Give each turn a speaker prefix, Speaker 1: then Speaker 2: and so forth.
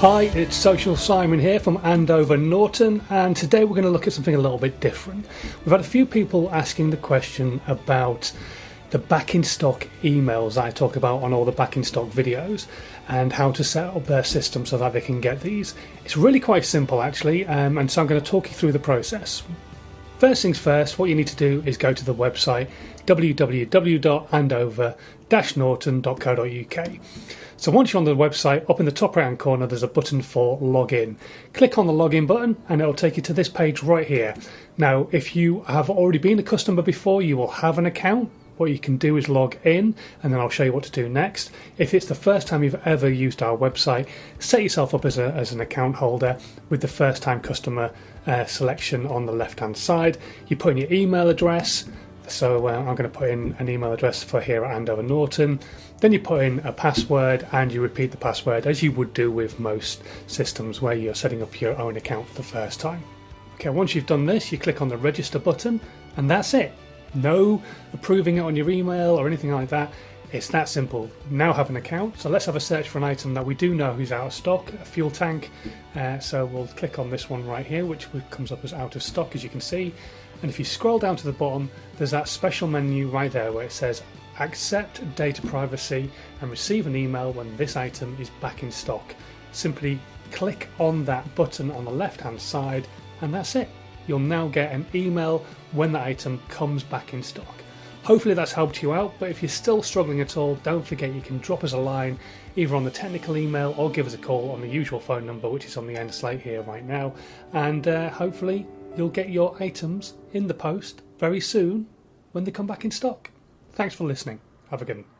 Speaker 1: Hi, it's Social Simon here from Andover Norton, and today we're going to look at something a little bit different. We've had a few people asking the question about the back in stock emails I talk about on all the back in stock videos and how to set up their system so that they can get these. It's really quite simple actually, and so I'm going to talk you through the process. First things first, what you need to do is go to the website www.andover-norton.co.uk. So once you're on the website, up in the top right hand corner there's a button for login. Click on the login button and it'll take you to this page right here. Now if you have already been a customer before, you will have an account. What you can do is log in, and then I'll show you what to do next. If it's the first time you've ever used our website, set yourself up as an account holder with the first time customer selection on the left hand side. You put in your email address, so I'm going to put in an email address for here at Andover Norton. Then you put in a password and you repeat the password as you would do with most systems where you're setting up your own account for the first time. Okay, once you've done this, you click on the register button and that's it. No approving it on your email or anything like that. It's that simple. Now have an account. So let's have a search for an item that we do know is out of stock, a fuel tank. So we'll click on this one right here, which comes up as out of stock, as you can see. And if you scroll down to the bottom, there's that special menu right there where it says accept data privacy and receive an email when this item is back in stock. Simply click on that button on the left hand side and that's it. You'll now get an email when the item comes back in stock. Hopefully that's helped you out, but if you're still struggling at all, don't forget you can drop us a line either on the technical email or give us a call on the usual phone number, which is on the end slate here right now, and hopefully you'll get your items in the post very soon when they come back in stock. Thanks for listening. Have a good one.